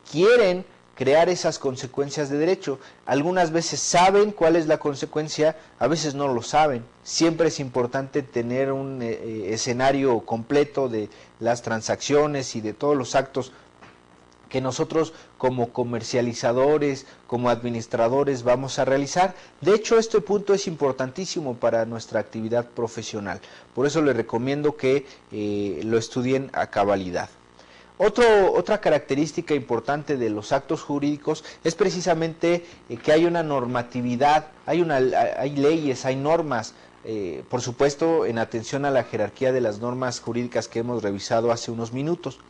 quieren crear esas consecuencias de derecho. Algunas veces saben cuál es la consecuencia, a veces no lo saben. Siempre es importante tener un escenario completo de las transacciones y de todos los actos que nosotros como comercializadores, como administradores vamos a realizar. De hecho, este punto es importantísimo para nuestra actividad profesional. Por eso les recomiendo que lo estudien a cabalidad. Otra característica importante de los actos jurídicos es precisamente que hay una normatividad, hay leyes, hay normas, por supuesto en atención a la jerarquía de las normas jurídicas que hemos revisado hace unos minutos.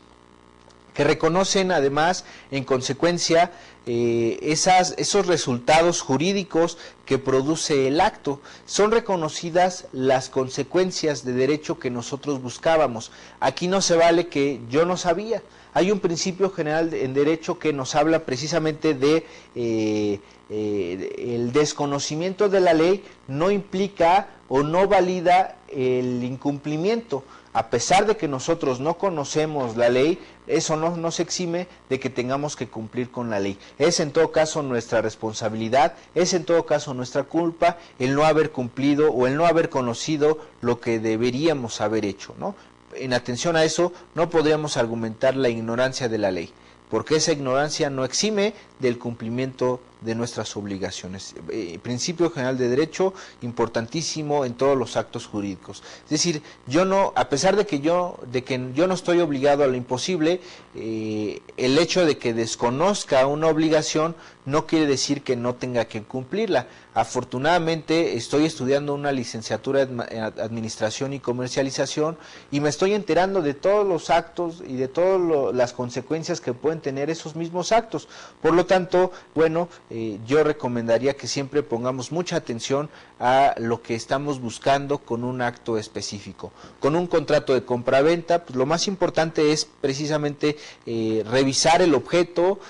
que reconocen además, en consecuencia, esos resultados jurídicos que produce el acto. Son reconocidas las consecuencias de derecho que nosotros buscábamos. Aquí no se vale que yo no sabía. Hay un principio general en derecho que nos habla precisamente de el desconocimiento de la ley no implica o no valida el incumplimiento. A pesar de que nosotros no conocemos la ley, eso no nos exime de que tengamos que cumplir con la ley. Es en todo caso nuestra responsabilidad, es en todo caso nuestra culpa el no haber cumplido o el no haber conocido lo que deberíamos haber hecho, ¿no? En atención a eso, no podríamos argumentar la ignorancia de la ley, porque esa ignorancia no exime del cumplimiento de nuestras obligaciones. Principio general de derecho importantísimo en todos los actos jurídicos. Es decir, yo no, a pesar de que yo no estoy obligado a lo imposible, el hecho de que desconozca una obligación no quiere decir que no tenga que cumplirla. Afortunadamente estoy estudiando una licenciatura en Administración y Comercialización y me estoy enterando de todos los actos y de todas las consecuencias que pueden tener esos mismos actos. Por lo tanto, bueno, yo recomendaría que siempre pongamos mucha atención a lo que estamos buscando con un acto específico. Con un contrato de compraventa, pues lo más importante es precisamente revisar el objeto,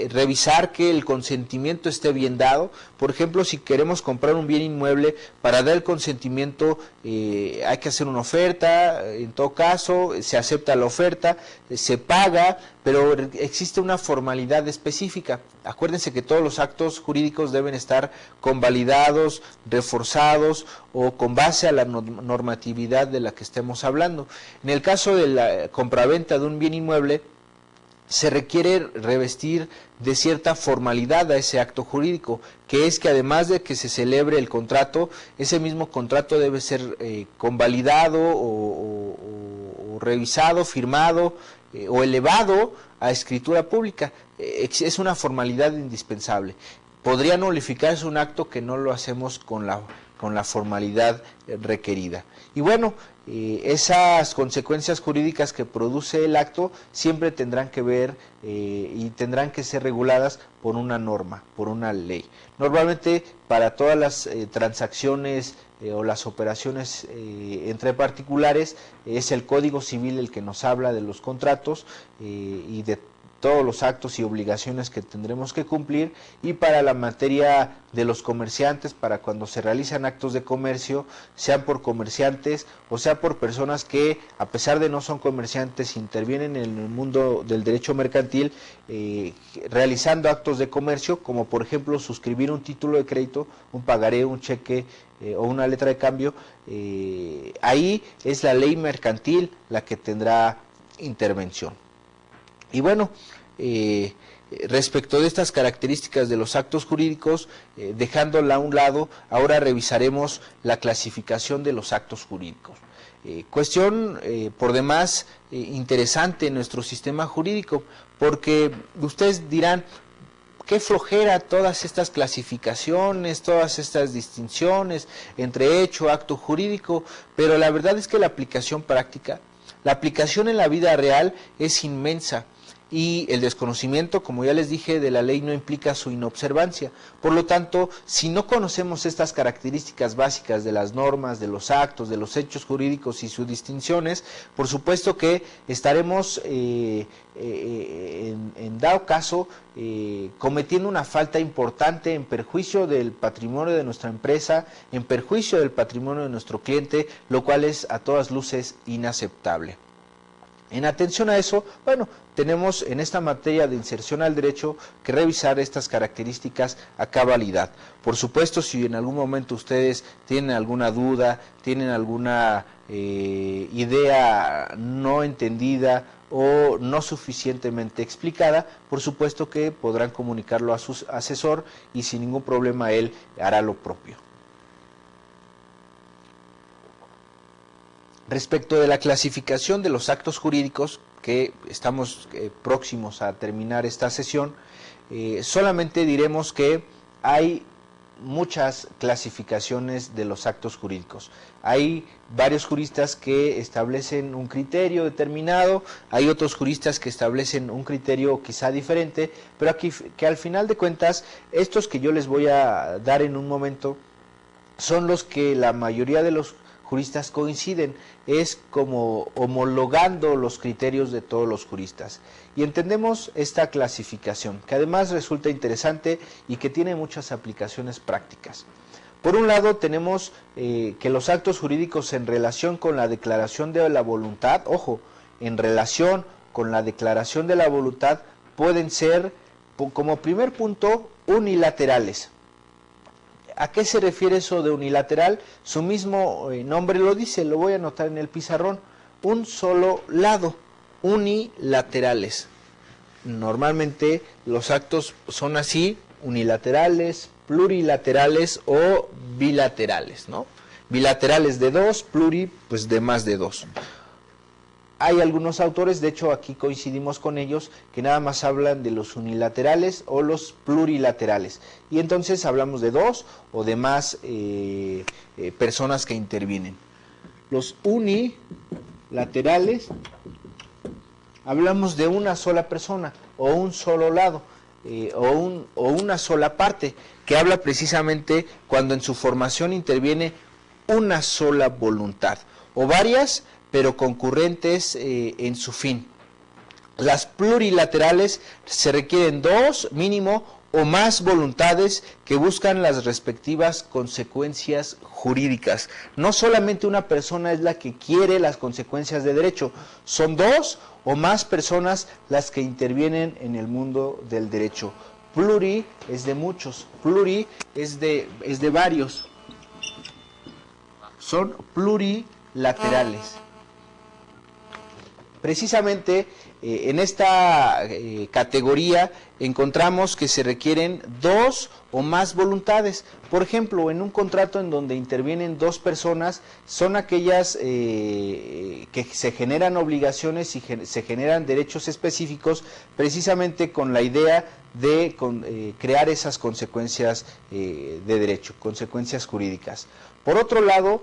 revisar que el consentimiento esté bien dado. Por ejemplo, si queremos comprar un bien inmueble, para dar el consentimiento hay que hacer una oferta, en todo caso se acepta la oferta, se paga, pero existe una formalidad específica. Acuérdense que todos los actos jurídicos deben estar convalidados, reforzados o con base a la normatividad de la que estemos hablando. En el caso de la compraventa de un bien inmueble, se requiere revestir de cierta formalidad a ese acto jurídico, que es que además de que se celebre el contrato, ese mismo contrato debe ser convalidado o revisado, firmado o elevado a escritura pública. Es una formalidad indispensable. Podría nulificarse un acto que no lo hacemos con la formalidad requerida. Y bueno, esas consecuencias jurídicas que produce el acto siempre tendrán que ver y tendrán que ser reguladas por una norma, por una ley. Normalmente para todas las transacciones o las operaciones entre particulares es el Código Civil el que nos habla de los contratos y de todos los actos y obligaciones que tendremos que cumplir, y para la materia de los comerciantes, para cuando se realizan actos de comercio, sean por comerciantes o sea por personas que a pesar de no son comerciantes intervienen en el mundo del derecho mercantil realizando actos de comercio, como por ejemplo suscribir un título de crédito, un pagaré, un cheque o una letra de cambio. Ahí es la ley mercantil la que tendrá intervención. Y bueno, respecto de estas características de los actos jurídicos, dejándola a un lado, ahora revisaremos la clasificación de los actos jurídicos. Cuestión por demás interesante en nuestro sistema jurídico, porque ustedes dirán, qué flojera todas estas clasificaciones, todas estas distinciones entre hecho, acto jurídico, pero la verdad es que la aplicación práctica, la aplicación en la vida real es inmensa. Y el desconocimiento, como ya les dije, de la ley no implica su inobservancia. Por lo tanto, si no conocemos estas características básicas de las normas, de los actos, de los hechos jurídicos y sus distinciones, por supuesto que estaremos, en dado caso, cometiendo una falta importante en perjuicio del patrimonio de nuestra empresa, en perjuicio del patrimonio de nuestro cliente, lo cual es a todas luces inaceptable. En atención a eso, bueno, tenemos en esta materia de inserción al derecho que revisar estas características a cabalidad. Por supuesto, si en algún momento ustedes tienen alguna duda, tienen alguna idea no entendida o no suficientemente explicada, por supuesto que podrán comunicarlo a su asesor y sin ningún problema él hará lo propio. Respecto de la clasificación de los actos jurídicos, que estamos próximos a terminar esta sesión, solamente diremos que hay muchas clasificaciones de los actos jurídicos. Hay varios juristas que establecen un criterio determinado, hay otros juristas que establecen un criterio quizá diferente, pero aquí que al final de cuentas, estos que yo les voy a dar en un momento, son los que la mayoría de los juristas coinciden, es como homologando los criterios de todos los juristas. Y entendemos esta clasificación, que además resulta interesante y que tiene muchas aplicaciones prácticas. Por un lado tenemos que los actos jurídicos en relación con la declaración de la voluntad, ojo, en relación con la declaración de la voluntad pueden ser, como primer punto, unilaterales. ¿A qué se refiere eso de unilateral? Su mismo nombre lo dice, lo voy a anotar en el pizarrón. Un solo lado, unilaterales. Normalmente los actos son así, unilaterales, plurilaterales o bilaterales, ¿no? Bilaterales de dos, pluri, pues de más de dos. Hay algunos autores, de hecho aquí coincidimos con ellos, que nada más hablan de los unilaterales o los plurilaterales. Y entonces hablamos de dos o de más personas que intervienen. Los unilaterales, hablamos de una sola persona o un solo lado o una sola parte, que habla precisamente cuando en su formación interviene una sola voluntad o varias, pero concurrentes en su fin. Las plurilaterales se requieren dos mínimo o más voluntades que buscan las respectivas consecuencias jurídicas. No solamente una persona es la que quiere las consecuencias de derecho, son dos o más personas las que intervienen en el mundo del derecho. Pluri es de muchos, pluri es de varios. Son plurilaterales. Precisamente en esta categoría encontramos que se requieren dos o más voluntades. Por ejemplo, en un contrato en donde intervienen dos personas, son aquellas que se generan obligaciones y se generan derechos específicos precisamente con la idea de crear esas consecuencias de derecho, consecuencias jurídicas. Por otro lado,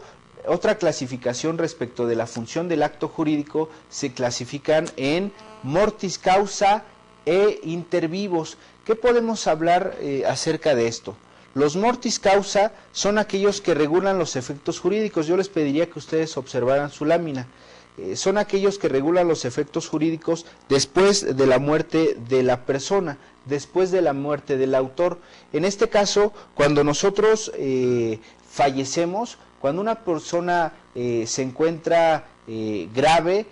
otra clasificación respecto de la función del acto jurídico se clasifican en mortis causa e inter vivos. ¿Qué podemos hablar acerca de esto? Los mortis causa son aquellos que regulan los efectos jurídicos. Yo les pediría que ustedes observaran su lámina. Son aquellos que regulan los efectos jurídicos después de la muerte de la persona, después de la muerte del autor. En este caso, cuando nosotros fallecemos, cuando una persona se encuentra grave,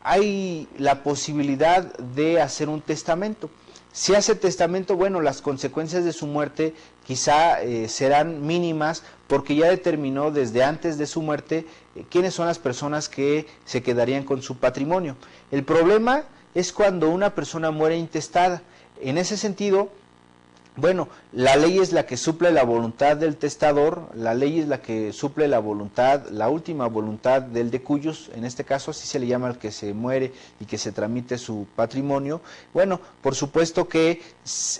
hay la posibilidad de hacer un testamento. Si hace testamento, bueno, las consecuencias de su muerte quizá serán mínimas porque ya determinó desde antes de su muerte quiénes son las personas que se quedarían con su patrimonio. El problema es cuando una persona muere intestada. En ese sentido, bueno, la ley es la que suple la voluntad del testador, la ley es la que suple la voluntad, la última voluntad del de cuyos, en este caso así se le llama al que se muere y que se tramite su patrimonio. Bueno, por supuesto que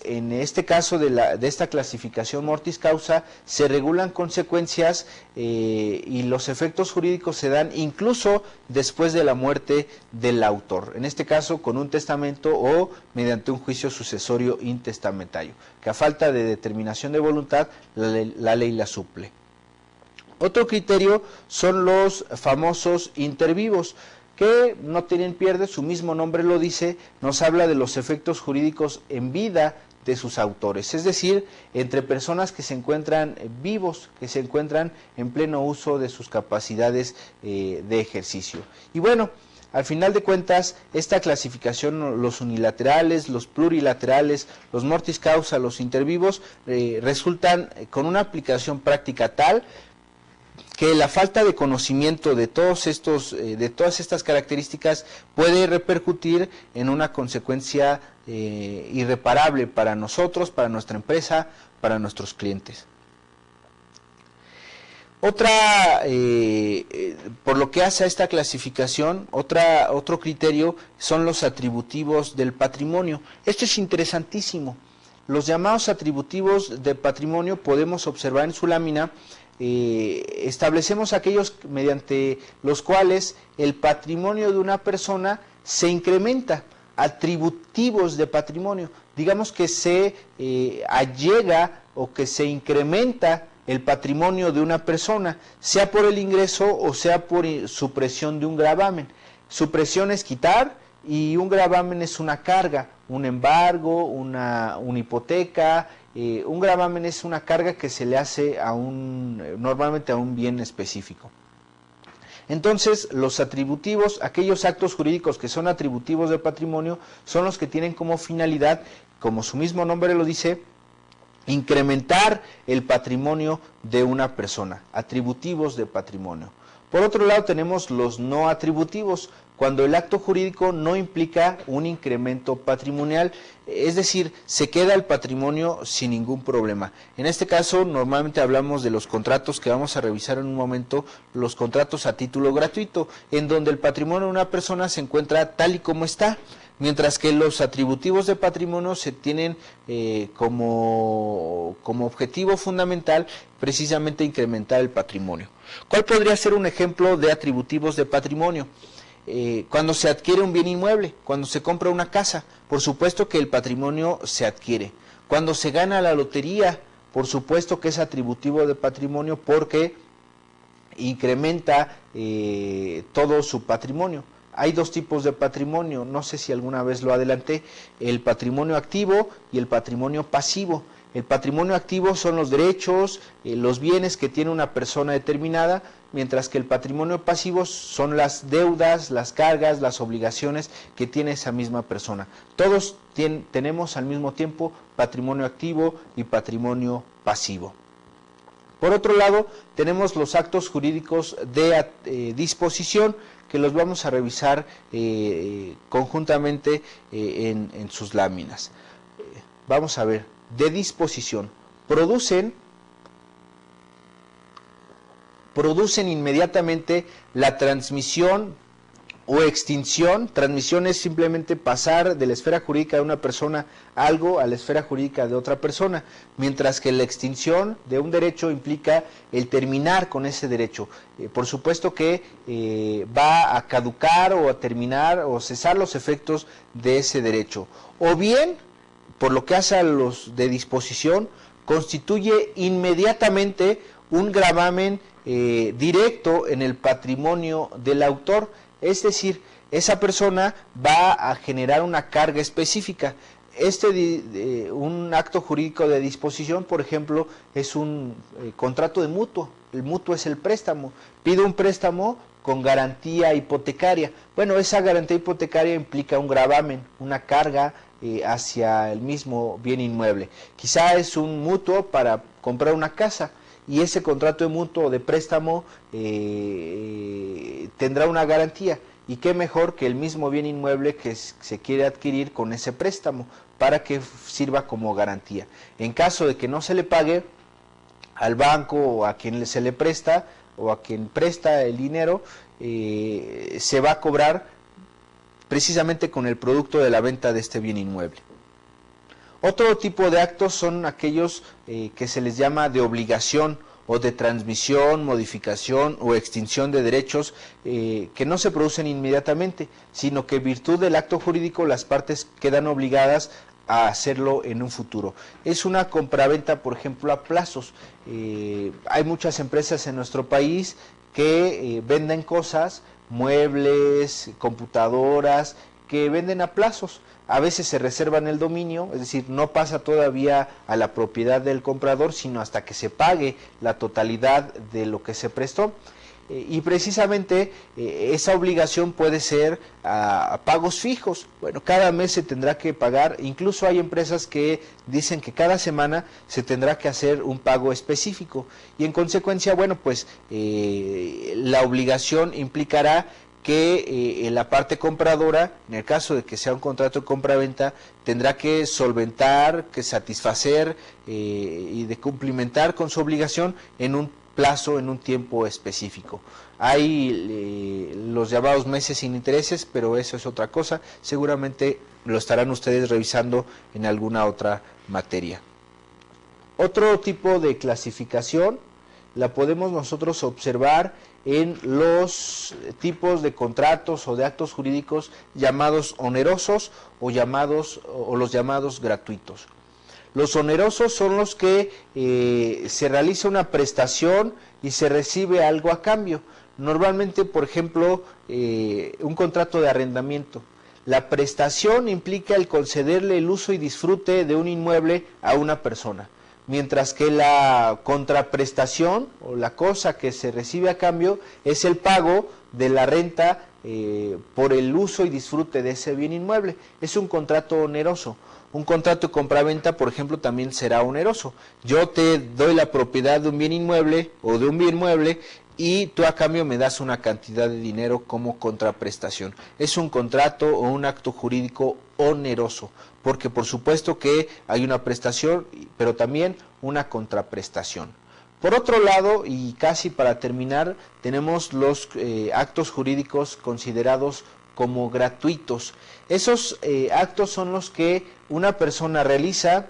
en este caso de esta clasificación mortis causa se regulan consecuencias y los efectos jurídicos se dan incluso después de la muerte del autor, en este caso con un testamento o mediante un juicio sucesorio intestamentario, que a falta de determinación de voluntad la ley la suple. Otro criterio son los famosos intervivos, que no tienen pierde, su mismo nombre lo dice, nos habla de los efectos jurídicos en vida de sus autores, es decir, entre personas que se encuentran vivos, que se encuentran en pleno uso de sus capacidades de ejercicio. Y bueno, al final de cuentas, esta clasificación, los unilaterales, los plurilaterales, los mortis causa, los intervivos, resultan con una aplicación práctica tal que la falta de conocimiento de todas estas características puede repercutir en una consecuencia irreparable para nosotros, para nuestra empresa, para nuestros clientes. Otra, por lo que hace a esta clasificación, otro criterio son los atributivos del patrimonio. Esto es interesantísimo. los llamados atributivos de patrimonio podemos observar en su lámina, establecemos aquellos mediante los cuales el patrimonio de una persona se incrementa, atributivos de patrimonio, digamos que se allega o que se incrementa el patrimonio de una persona, sea por el ingreso o sea por supresión de un gravamen. Supresión es quitar y un gravamen es una carga, un embargo, una hipoteca. Un gravamen es una carga que se le hace normalmente a un bien específico. Entonces, los atributivos, aquellos actos jurídicos que son atributivos de patrimonio, son los que tienen como finalidad, como su mismo nombre lo dice, incrementar el patrimonio de una persona, atributivos de patrimonio. Por otro lado, tenemos los no atributivos, cuando el acto jurídico no implica un incremento patrimonial, es decir, se queda el patrimonio sin ningún problema. En este caso, normalmente hablamos de los contratos que vamos a revisar en un momento, los contratos a título gratuito, en donde el patrimonio de una persona se encuentra tal y como está, mientras que los atributivos de patrimonio se tienen como objetivo fundamental precisamente incrementar el patrimonio. ¿Cuál podría ser un ejemplo de atributivos de patrimonio? Cuando se adquiere un bien inmueble, cuando se compra una casa, por supuesto que el patrimonio se adquiere. Cuando se gana la lotería, por supuesto que es atributivo de patrimonio porque incrementa todo su patrimonio. Hay dos tipos de patrimonio, no sé si alguna vez lo adelanté, el patrimonio activo y el patrimonio pasivo. El patrimonio activo son los derechos, los bienes que tiene una persona determinada, mientras que el patrimonio pasivo son las deudas, las cargas, las obligaciones que tiene esa misma persona. Todos tenemos al mismo tiempo patrimonio activo y patrimonio pasivo. Por otro lado, tenemos los actos jurídicos de disposición, que los vamos a revisar conjuntamente en sus láminas. Vamos a ver, de disposición, producen inmediatamente la transmisión o extinción. Transmisión es simplemente pasar de la esfera jurídica de una persona algo a la esfera jurídica de otra persona, mientras que la extinción de un derecho implica el terminar con ese derecho. Por supuesto que va a caducar o a terminar o cesar los efectos de ese derecho. O bien, por lo que hace a los de disposición, constituye inmediatamente un gravamen directo en el patrimonio del autor, es decir, esa persona va a generar una carga específica. Un acto jurídico de disposición, por ejemplo, es un contrato de mutuo. El mutuo es el préstamo. Pido un préstamo con garantía hipotecaria. Bueno, esa garantía hipotecaria implica un gravamen, una carga hacia el mismo bien inmueble. Quizá es un mutuo para comprar una casa, y ese contrato de mutuo o de préstamo tendrá una garantía, y qué mejor que el mismo bien inmueble que se quiere adquirir con ese préstamo para que sirva como garantía. En caso de que no se le pague al banco o a quien se le presta o a quien presta el dinero, se va a cobrar precisamente con el producto de la venta de este bien inmueble. Otro tipo de actos son aquellos que se les llama de obligación o de transmisión, modificación o extinción de derechos que no se producen inmediatamente, sino que en virtud del acto jurídico las partes quedan obligadas a hacerlo en un futuro. Es una compraventa, por ejemplo, a plazos. Hay muchas empresas en nuestro país que venden cosas, muebles, computadoras, que venden a plazos. A veces se reservan el dominio, es decir, no pasa todavía a la propiedad del comprador, sino hasta que se pague la totalidad de lo que se prestó. Y precisamente esa obligación puede ser a pagos fijos. Bueno, cada mes se tendrá que pagar, incluso hay empresas que dicen que cada semana se tendrá que hacer un pago específico, y en consecuencia, bueno, pues la obligación implicará que la parte compradora, en el caso de que sea un contrato de compraventa, tendrá que solventar, que satisfacer y de cumplimentar con su obligación en un plazo, en un tiempo específico. Hay los llamados meses sin intereses, pero eso es otra cosa. Seguramente lo estarán ustedes revisando en alguna otra materia. Otro tipo de clasificación la podemos nosotros observar en los tipos de contratos o de actos jurídicos llamados onerosos o los llamados gratuitos. Los onerosos son los que se realiza una prestación y se recibe algo a cambio. Normalmente, por ejemplo, un contrato de arrendamiento. La prestación implica el concederle el uso y disfrute de un inmueble a una persona, mientras que la contraprestación o la cosa que se recibe a cambio es el pago de la renta por el uso y disfrute de ese bien inmueble. Es un contrato oneroso. Un contrato de compraventa, por ejemplo, también será oneroso. Yo te doy la propiedad de un bien inmueble o de un bien mueble y tú a cambio me das una cantidad de dinero como contraprestación. Es un contrato o un acto jurídico oneroso, porque por supuesto que hay una prestación, pero también una contraprestación. Por otro lado, y casi para terminar, tenemos los actos jurídicos considerados como gratuitos. Esos actos son los que una persona realiza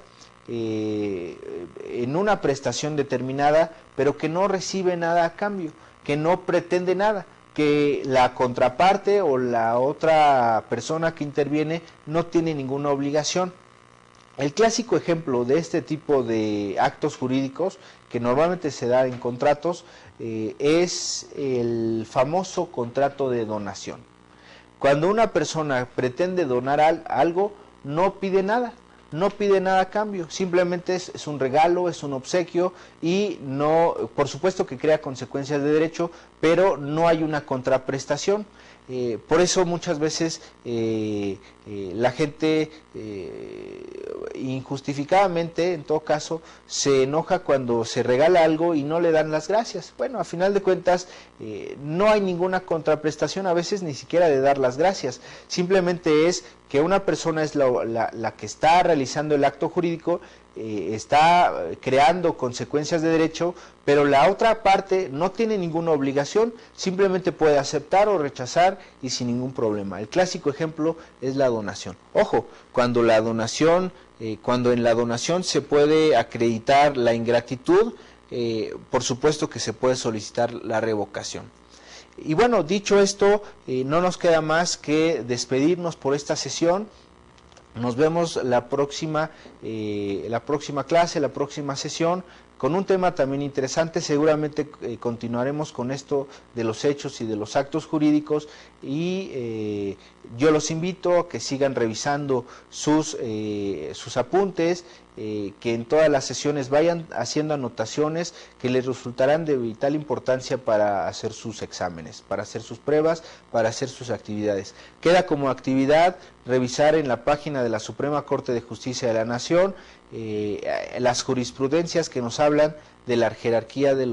en una prestación determinada, pero que no recibe nada a cambio, que no pretende nada, que la contraparte o la otra persona que interviene no tiene ninguna obligación. El clásico ejemplo de este tipo de actos jurídicos, que normalmente se da en contratos, es el famoso contrato de donación. Cuando una persona pretende donar algo, no pide nada a cambio, simplemente es un regalo, es un obsequio y no, por supuesto que crea consecuencias de derecho, pero no hay una contraprestación. Por eso muchas veces la gente injustificadamente, en todo caso, se enoja cuando se regala algo y no le dan las gracias. Bueno, a final de cuentas no hay ninguna contraprestación, a veces ni siquiera de dar las gracias. Simplemente es que una persona es la que está realizando el acto jurídico, está creando consecuencias de derecho, pero la otra parte no tiene ninguna obligación, simplemente puede aceptar o rechazar y sin ningún problema. El clásico ejemplo es la donación. Ojo, cuando en la donación se puede acreditar la ingratitud, por supuesto que se puede solicitar la revocación. Y bueno, dicho esto, no nos queda más que despedirnos por esta sesión. Nos vemos la próxima clase, la próxima sesión, con un tema también interesante. Seguramente continuaremos con esto de los hechos y de los actos jurídicos y yo los invito a que sigan revisando sus apuntes, que en todas las sesiones vayan haciendo anotaciones que les resultarán de vital importancia para hacer sus exámenes, para hacer sus pruebas, para hacer sus actividades. Queda como actividad revisar en la página de la Suprema Corte de Justicia de la Nación las jurisprudencias que nos hablan de la jerarquía de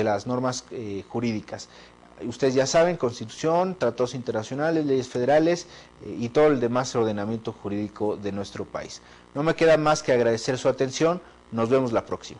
las normas jurídicas. Ustedes ya saben, Constitución, tratados internacionales, leyes federales y todo el demás ordenamiento jurídico de nuestro país. No me queda más que agradecer su atención. Nos vemos la próxima.